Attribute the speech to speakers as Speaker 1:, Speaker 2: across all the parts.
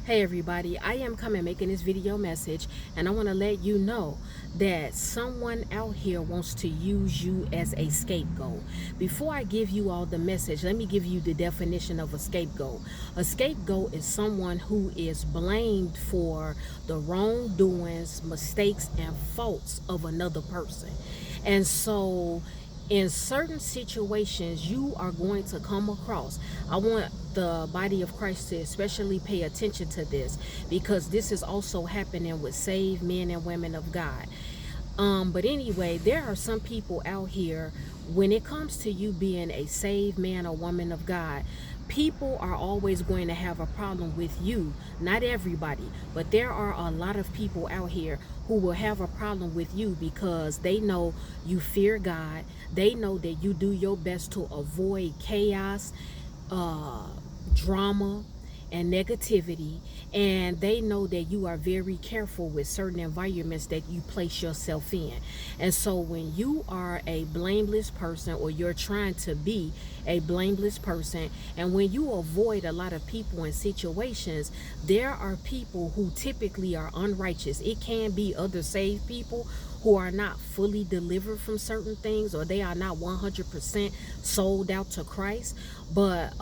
Speaker 1: Hey everybody, I am coming making this video message, and I want to let you know that someone out here wants to use you as a scapegoat. Before I give you all the message, let me give you the definition of a scapegoat. A scapegoat is someone who is blamed for the wrongdoings, mistakes, and faults of another person. And so in certain situations you are going to come across, I want the body of Christ to especially pay attention to this, because this is also happening with saved men and women of God. But anyway, there are some people out here, when it comes to you being a saved man or woman of God, people are always going to have a problem with you. Not everybody, but there are a lot of people out here who will have a problem with you because they know you fear God. They know that you do your best to avoid chaos, uh, drama, and negativity, and they know that you are very careful with certain environments that you place yourself in. And so when you are a blameless person, or you're trying to be a blameless person, and when you avoid a lot of people and situations, there are people who typically are unrighteous. It can be other saved people who are not fully delivered from certain things, or they are not 100% sold out to Christ. But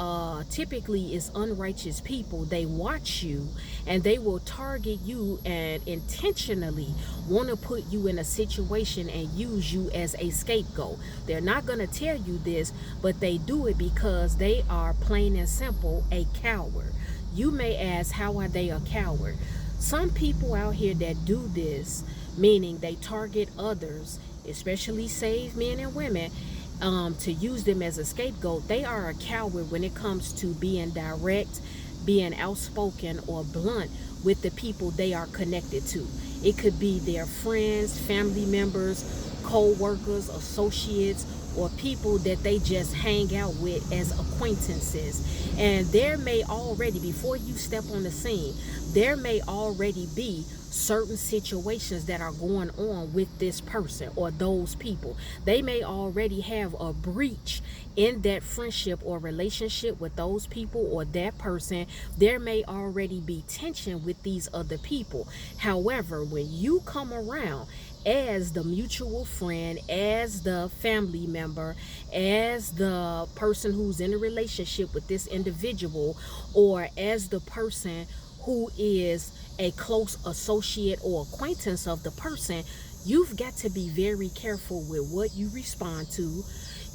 Speaker 1: typically it's unrighteous people. They watch you and they will target you and intentionally want to put you in a situation and use you as a scapegoat. They're not going to tell you this, but they do it because they are plain and simple a coward. You may ask, how are they a coward? Some people out here that do this, meaning they target others, especially saved men and women, to use them as a scapegoat. They are a coward when it comes to being direct, being outspoken, or blunt with the people they are connected to. It could be their friends, family members, co-workers, associates, or people that they just hang out with as acquaintances. And there may already, before you step on the scene, there may already be certain situations that are going on with this person or those people. They may already have a breach in that friendship or relationship with those people or that person. There may already be tension with these other people. However, when you come around as the mutual friend, as the family member, as the person who's in a relationship with this individual, or as the person who is a close associate or acquaintance of the person, you've got to be very careful with what you respond to.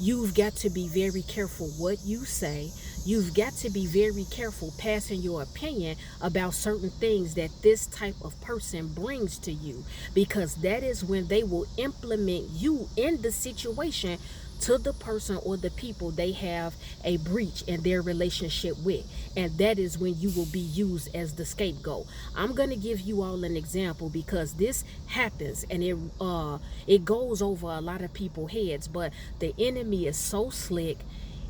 Speaker 1: You've got to be very careful what you say. You've got to be very careful passing your opinion about certain things that this type of person brings to you, because that is when they will implement you in the situation to the person or the people they have a breach in their relationship with. And that is when you will be used as the scapegoat. I'm going to give you all an example, because this happens and it goes over a lot of people's heads. But the enemy is so slick,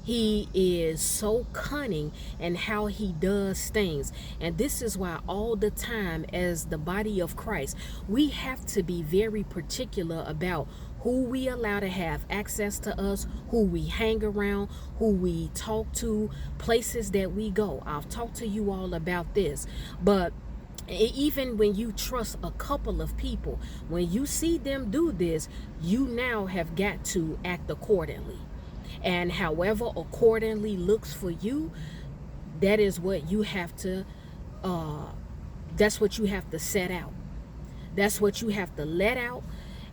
Speaker 1: he is so cunning in how he does things. And this is why all the time, as the body of Christ, we have to be very particular about who we allow to have access to us, who we hang around, who we talk to, places that we go. I've talked to you all about this. But even when you trust a couple of people, when you see them do this, you now have got to act accordingly. And however accordingly looks for you, that is what you have to that's what you have to set out. That's what you have to let out,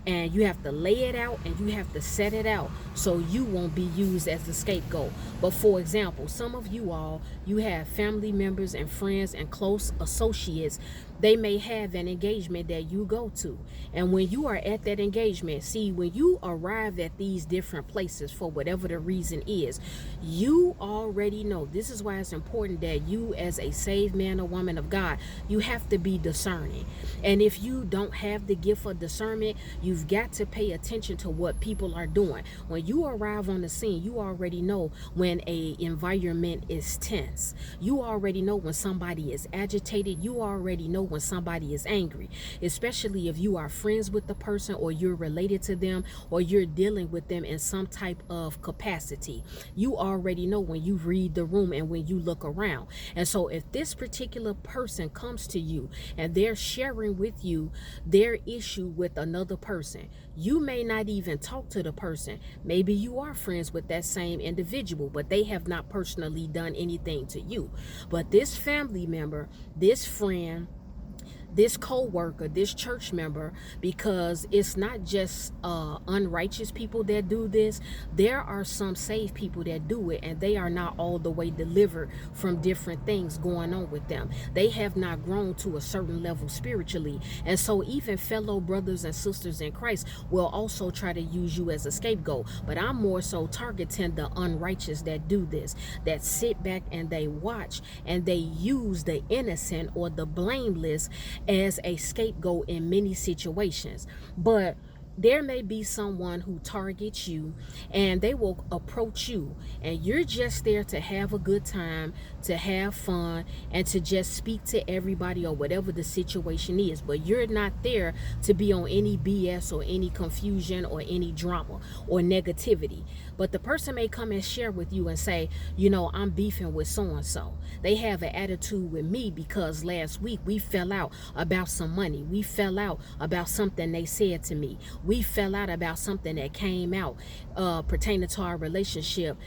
Speaker 1: and you have to lay it out, and you have to set it out so you won't be used as the scapegoat. But for example, some of you all, you have family members and friends and close associates. They may have an engagement that you go to, and when you are at that engagement, see, when you arrive at these different places for whatever the reason is, you already know. This is why it's important that you, as a saved man or woman of God, you have to be discerning. And if you don't have the gift of discernment, you've got to pay attention to what people are doing. When you arrive on the scene, you already know when a environment is tense. You already know when somebody is agitated. You already know when somebody is angry, especially if you are friends with the person or you're related to them or you're dealing with them in some type of capacity. You already know when you read the room and when you look around. And so if this particular person comes to you and they're sharing with you their issue with another person, you may not even talk to the person. Maybe you are friends with that same individual, but they have not personally done anything to you. But this family member, this friend, this co-worker, this church member, because it's not just unrighteous people that do this. There are some saved people that do it, and they are not all the way delivered from different things going on with them. They have not grown to a certain level spiritually, and so even fellow brothers and sisters in Christ will also try to use you as a scapegoat. But I'm more so targeting the unrighteous that do this, that sit back and they watch and they use the innocent or the blameless as a scapegoat in many situations. But there may be someone who targets you and they will approach you, and you're just there to have a good time, to have fun, and to just speak to everybody or whatever the situation is. But you're not there to be on any BS or any confusion or any drama or negativity. But the person may come and share with you and say, you know, I'm beefing with so and so. They have an attitude with me because last week we fell out about some money. We fell out about something they said to me. We fell out about something that came out pertaining to our relationship.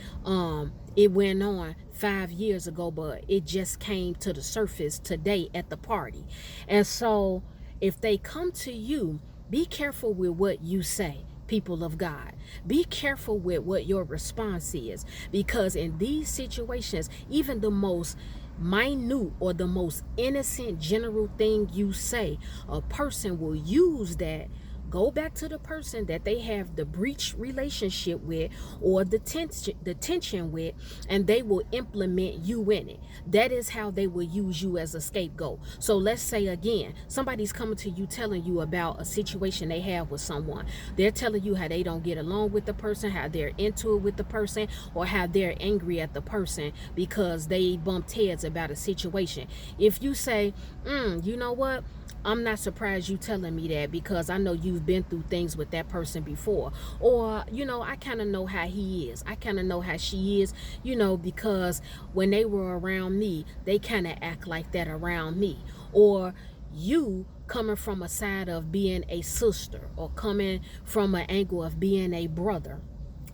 Speaker 1: It went on 5 years ago, but it just came to the surface today at the party. And so if they come to you, be careful with what you say, people of God. Be careful with what your response is, because in these situations, even the most minute or the most innocent general thing you say, a person will use that. Go back to the person that they have the breach relationship with or the tension with, and they will implement you in it. That is how they will use you as a scapegoat. So let's say again, somebody's coming to you telling you about a situation they have with someone. They're telling you how they don't get along with the person, how they're into it with the person, or how they're angry at the person because they bumped heads about a situation. If you say, you know what? I'm not surprised you telling me that, because I know you've been through things with that person before. Or, you know, I kind of know how he is. I kind of know how she is, you know, because when they were around me, they kind of act like that around me. Or you coming from a side of being a sister, or coming from an angle of being a brother,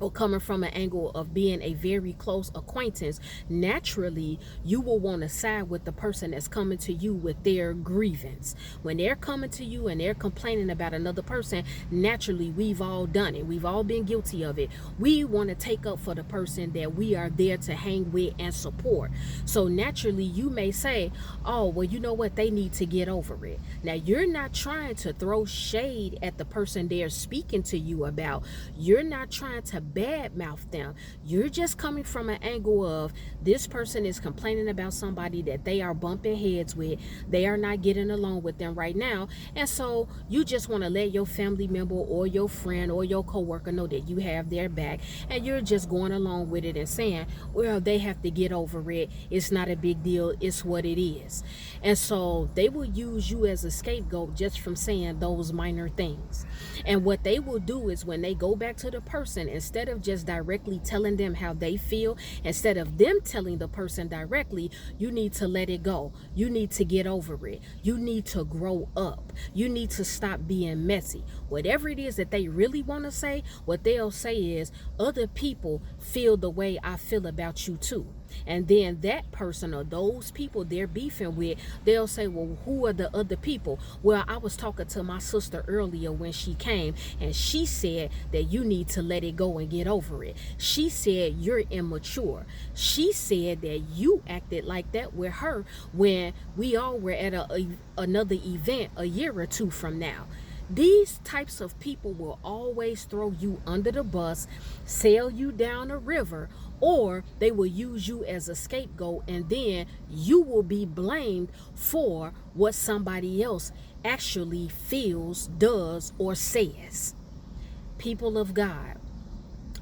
Speaker 1: or coming from an angle of being a very close acquaintance, naturally you will want to side with the person that's coming to you with their grievance. When they're coming to you and they're complaining about another person, naturally we've all done it. We've all been guilty of it. We want to take up for the person that we are there to hang with and support. So naturally you may say, oh, well, you know what? They need to get over it. Now, you're not trying to throw shade at the person they're speaking to you about. You're not trying to badmouth them. You're just coming from an angle of this person is complaining about somebody that they are bumping heads with. They are not getting along with them right now. And so you just want to let your family member or your friend or your coworker know that you have their back, and you're just going along with it and saying, well, they have to get over it. It's not a big deal. It's what it is. And so they will use you as a scapegoat just from saying those minor things. And what they will do is when they go back to the person, instead of just directly telling them how they feel, instead of them telling the person directly, you need to let it go. You need to get over it. You need to grow up. You need to stop being messy. Whatever it is that they really want to say, what they'll say is, other people feel the way I feel about you too. And then that person or those people they're beefing with, they'll say, well, who are the other people? Well, I was talking to my sister earlier when she came, and she said that you need to let it go and get over it. She said you're immature. She said that you acted like that with her when we all were at another event a year or two from now. These types of people will always throw you under the bus, sail you down a river, or they will use you as a scapegoat, and then you will be blamed for what somebody else actually feels, does, or says. People of God,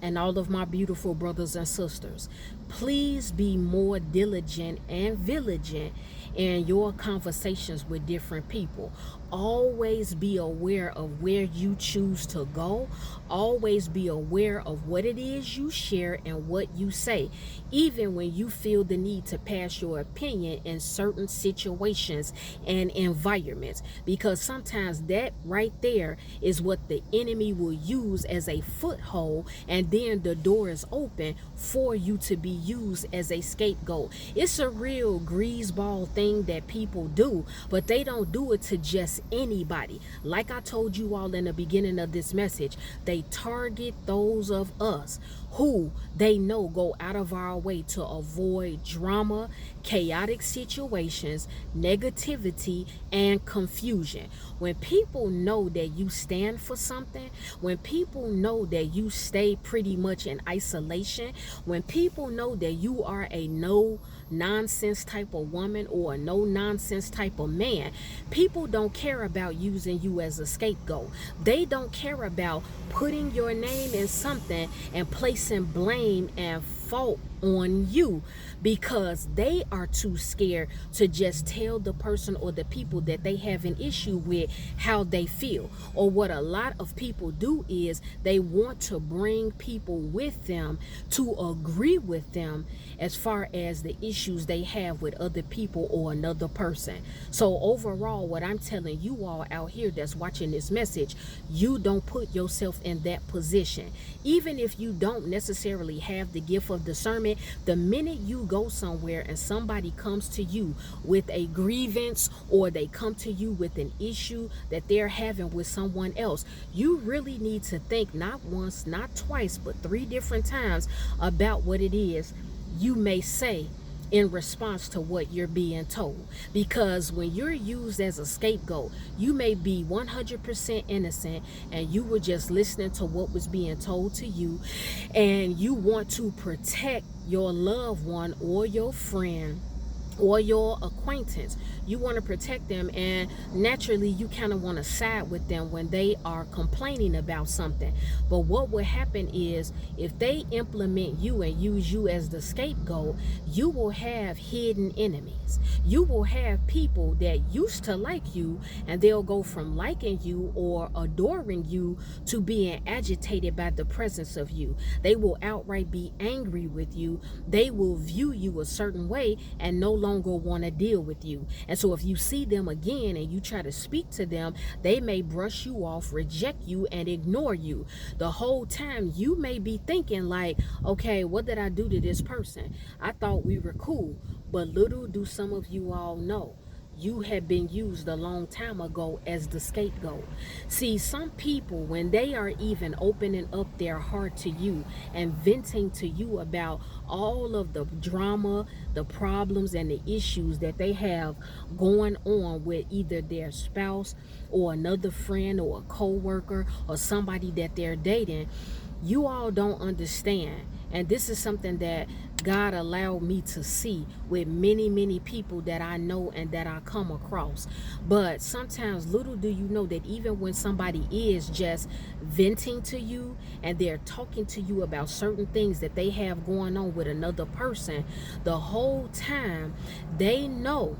Speaker 1: and all of my beautiful brothers and sisters, please be more diligent and vigilant in your conversations with different people. Always be aware of where you choose to go. Always be aware of what it is you share and what you say, even when you feel the need to pass your opinion in certain situations and environments, because sometimes that right there is what the enemy will use as a foothold, and then the door is open for you to be used as a scapegoat. It's a real greaseball thing that people do, but they don't do it to just anybody. Like I told you all in the beginning of this message, they target those of us who they know go out of our way to avoid drama, chaotic situations, negativity, and confusion. When people know that you stand for something, when people know that you stay pretty much in isolation, when people know that you are a no nonsense type of woman or a no nonsense type of man, people don't care about using you as a scapegoat. They don't care about putting your name in something and placing blame and fault on you, because they are too scared to just tell the person or the people that they have an issue with how they feel. Or what a lot of people do is they want to bring people with them to agree with them as far as the issues they have with other people or another person. So overall, what I'm telling you all out here that's watching this message, you don't put yourself in that position. Even if you don't necessarily have the gift of discernment, the minute you go somewhere and somebody comes to you with a grievance, or they come to you with an issue that they're having with someone else, you really need to think not once, not twice, but 3 different times about what it is you may say in response to what you're being told. Because when you're used as a scapegoat, you may be 100% innocent and you were just listening to what was being told to you, and you want to protect your loved one or your friend or your acquaintance. You want to protect them, and naturally you kind of want to side with them when they are complaining about something. But what will happen is, if they implement you and use you as the scapegoat, you will have hidden enemies. You will have people that used to like you, and they'll go from liking you or adoring you to being agitated by the presence of you. They will outright be angry with you. They will view you a certain way and no longer want to deal with you. And so if you see them again and you try to speak to them, they may brush you off, reject you, and ignore you. The whole time you may be thinking like, okay, what did I do to this person? I thought we were cool. But little do some of you all know, you have been used a long time ago as the scapegoat. See, some people, when they are even opening up their heart to you and venting to you about all of the drama, the problems, and the issues that they have going on with either their spouse or another friend or a co-worker or somebody that they're dating, you all don't understand. And this is something that God allowed me to see with many people that I know and that I come across. But sometimes, little do you know, that even when somebody is just venting to you and they're talking to you about certain things that they have going on with another person, the whole time they know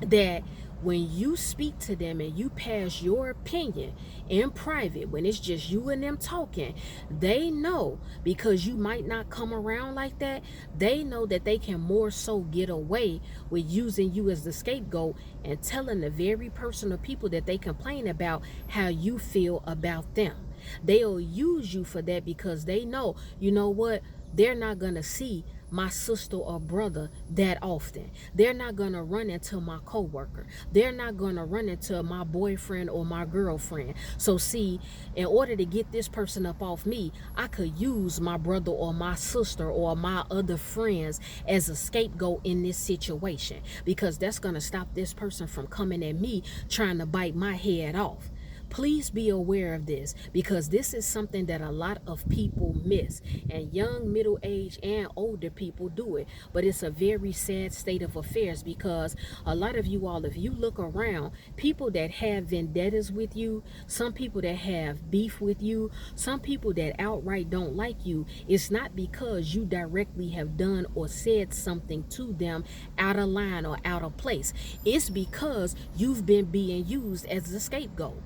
Speaker 1: that when you speak to them and you pass your opinion in private, when it's just you and them talking, they know, because you might not come around like that, they know that they can more so get away with using you as the scapegoat and telling the very person or people that they complain about how you feel about them. They'll use you for that because they know, you know what, they're not going to see my sister or brother that often. They're not going to run into my coworker. They're not going to run into my boyfriend or my girlfriend. So see, in order to get this person up off me, I could use my brother or my sister or my other friends as a scapegoat in this situation, because that's going to stop this person from coming at me trying to bite my head off. Please be aware of this, because this is something that a lot of people miss, and young, middle-aged, and older people do it. But it's a very sad state of affairs, because a lot of you all, if you look around, people that have vendettas with you, some people that have beef with you, some people that outright don't like you, it's not because you directly have done or said something to them out of line or out of place. It's because you've been being used as a scapegoat.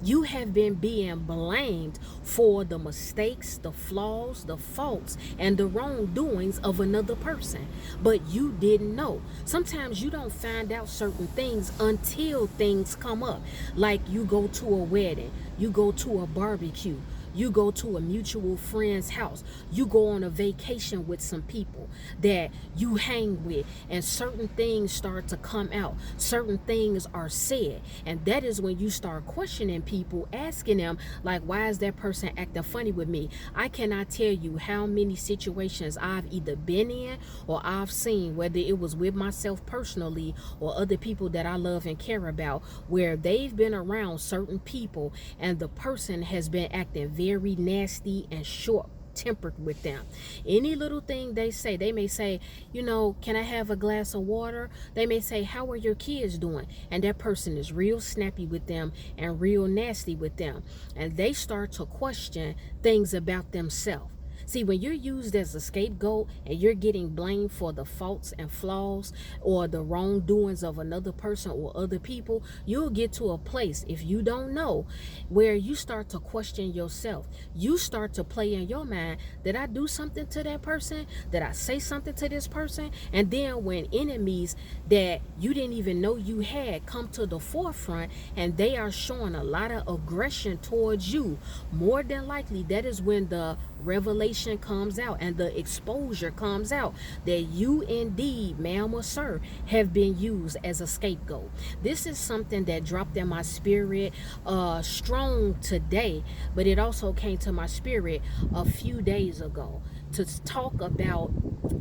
Speaker 1: You have been being blamed for the mistakes, the flaws, the faults, and the wrongdoings of another person. But you didn't know. Sometimes you don't find out certain things until things come up. Like you go to a wedding, you go to a barbecue, you go to a mutual friend's house, you go on a vacation with some people that you hang with, and certain things start to come out, certain things are said, and that is when you start questioning people, asking them like, why is that person acting funny with me? I cannot tell you how many situations I've either been in or I've seen, whether it was with myself personally or other people that I love and care about, where they've been around certain people and the person has been acting very nasty and short tempered with them. Any little thing they say, they may say, can I have a glass of water? They may say, how are your kids doing? And that person is real snappy with them and real nasty with them. And they start to question things about themselves. See, when you're used as a scapegoat and you're getting blamed for the faults and flaws or the wrongdoings of another person or other people, you'll get to a place, if you don't know, where you start to question yourself. You start to play in your mind, did I do something to that person? Did I say something to this person? And then when enemies that you didn't even know you had come to the forefront and they are showing a lot of aggression towards you, more than likely that is when the revelation comes out and the exposure comes out that you indeed, ma'am or sir, have been used as a scapegoat. This is something that dropped in my spirit strong today, but it also came to my spirit a few days ago to talk about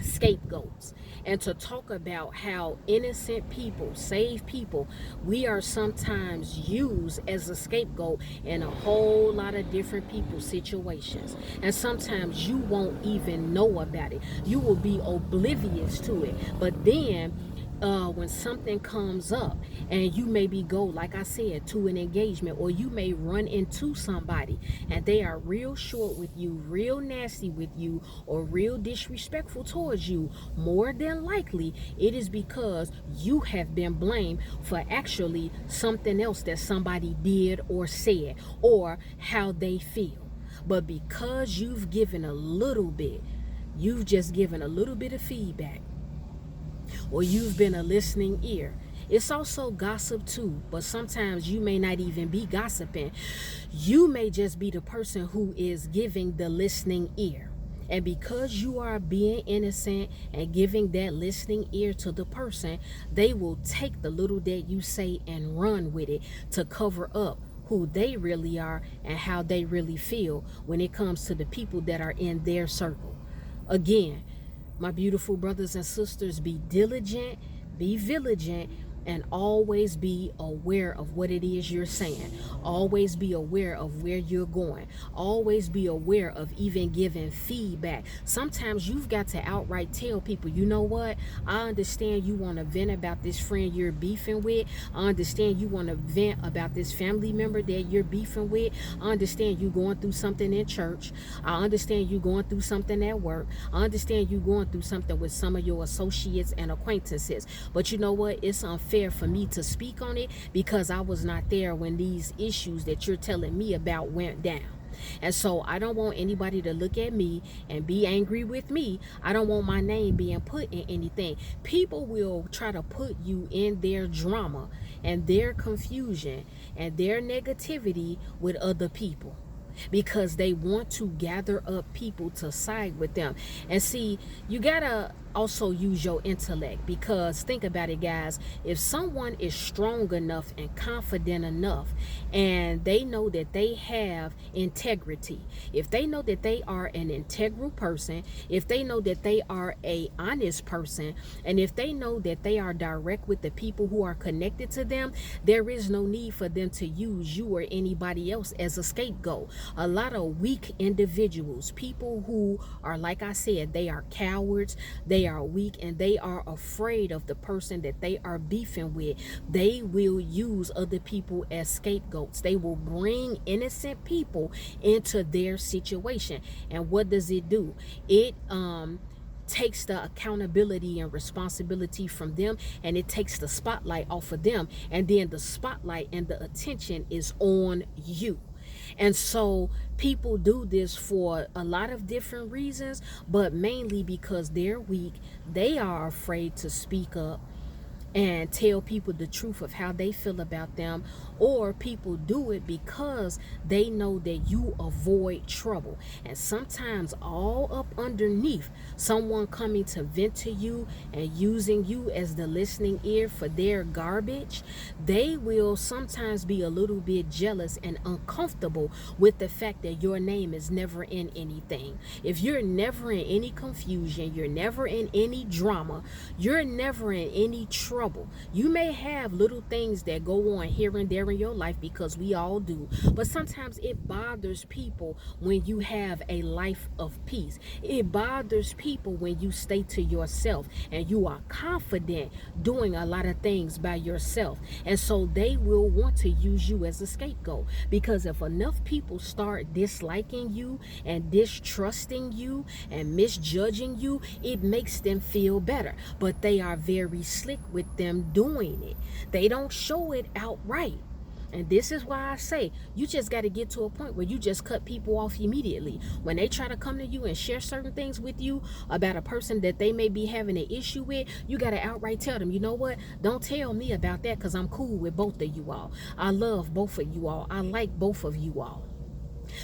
Speaker 1: scapegoats and to talk about how innocent people, saved people, we are sometimes used as a scapegoat in a whole lot of different people's situations. And sometimes you won't even know about it. You will be oblivious to it. But then when something comes up and you maybe go, like I said, to an engagement, or you may run into somebody and they are real short with you, real nasty with you, or real disrespectful towards you, more than likely it is because you have been blamed for actually something else that somebody did or said, or how they feel. But because you've given a little bit, you've just given a little bit of feedback, or you've been a listening ear. It's also gossip too, but sometimes you may not even be gossiping. You may just be the person who is giving the listening ear. And because you are being innocent and giving that listening ear to the person, they will take the little that you say and run with it to cover up who they really are and how they really feel when it comes to the people that are in their circle. Again, my beautiful brothers and sisters, be diligent, be vigilant, and always be aware of what it is you're saying. Always be aware of where you're going. Always be aware of even giving feedback. Sometimes you've got to outright tell people, you know what? I understand you want to vent about this friend you're beefing with. I understand you want to vent about this family member that you're beefing with. I understand you going through something in church. I understand you going through something at work. I understand you going through something with some of your associates and acquaintances. But you know what? It's unfair for me to speak on it because I was not there when these issues that you're telling me about went down. And so I don't want anybody to look at me and be angry with me. I don't want my name being put in anything. People will try to put you in their drama and their confusion and their negativity with other people, because they want to gather up people to side with them. And see, you gotta also use your intellect, because think about it, guys. If someone is strong enough and confident enough, and they know that they have integrity, if they know that they are an integral person, if they know that they are a honest person, and if they know that they are direct with the people who are connected to them, there is no need for them to use you or anybody else as a scapegoat. A lot of weak individuals, people who are, like I said, they are cowards, they are weak, and they are afraid of the person that they are beefing with, they will use other people as scapegoats. They will bring innocent people into their situation. And what does it do? It takes the accountability and responsibility from them, and it takes the spotlight off of them, and then the spotlight and the attention is on you. And so people do this for a lot of different reasons, but mainly because they're weak. They are afraid to speak up and tell people the truth of how they feel about them, or people do it because they know that you avoid trouble. And sometimes all up underneath someone coming to vent to you and using you as the listening ear for their garbage, they will sometimes be a little bit jealous and uncomfortable with the fact that your name is never in anything. If you're never in any confusion, you're never in any drama, you're never in any trouble. You may have little things that go on here and there in your life, because we all do, but sometimes it bothers people when you have a life of peace. It bothers people when you stay to yourself and you are confident doing a lot of things by yourself. And so they will want to use you as a scapegoat, because if enough people start disliking you and distrusting you and misjudging you, it makes them feel better. But they are very slick with them doing it. They don't show it outright. And this is why I say you just got to get to a point where you just cut people off immediately. When they try to come to you and share certain things with you about a person that they may be having an issue with, you got to outright tell them, you know what? Don't tell me about that, because I'm cool with both of you all. I love both of you all. I like both of you all.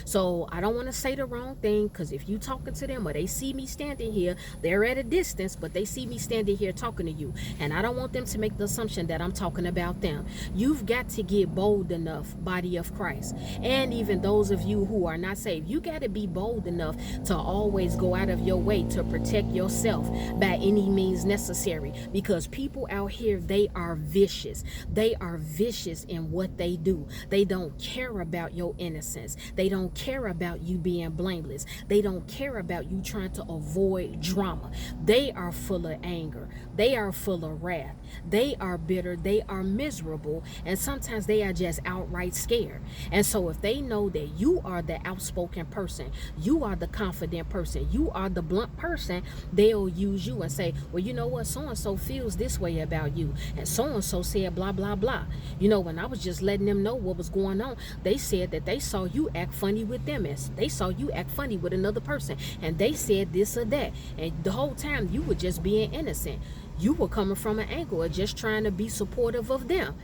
Speaker 1: So I don't want to say the wrong thing, because if you talking to them or they see me standing here, they're at a distance, but they see me standing here talking to you, and I don't want them to make the assumption that I'm talking about them. You've got to get bold enough, body of Christ, and even those of you who are not saved, you got to be bold enough to always go out of your way to protect yourself by any means necessary, because people out here, they are vicious. They are vicious in what they do. They don't care about your innocence. They don't care about you being blameless. They don't care about you trying to avoid drama. They are full of anger. They are full of wrath. They are bitter. They are miserable. And sometimes they are just outright scared. And so if they know that you are the outspoken person, you are the confident person, you are the blunt person, they'll use you and say, well, you know what? So-and-so feels this way about you. And so-and-so said blah, blah, blah. You know, when I was just letting them know what was going on, they said that they saw you act funny with them, and they saw you act funny with another person, and they said this or that, and the whole time you were just being innocent. You were coming from an angle of just trying to be supportive of them,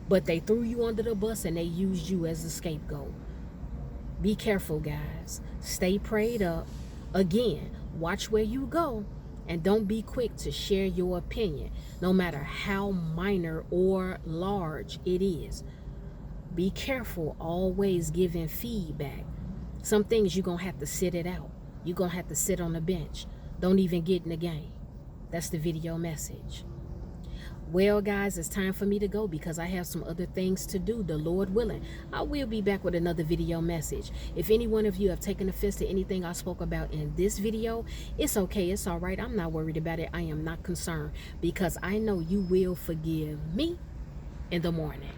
Speaker 1: but they threw you under the bus and they used you as a scapegoat. Be careful, guys. Stay prayed up. Again, watch where you go, and don't be quick to share your opinion, no matter how minor or large it is. Be careful always giving feedback. Some things you're going to have to sit it out. You're going to have to sit on the bench. Don't even get in the game. That's the video message. Well, guys, it's time for me to go because I have some other things to do, the Lord willing. I will be back with another video message. If any one of you have taken offense to anything I spoke about in this video, it's okay. It's all right. I'm not worried about it. I am not concerned, because I know you will forgive me in the morning.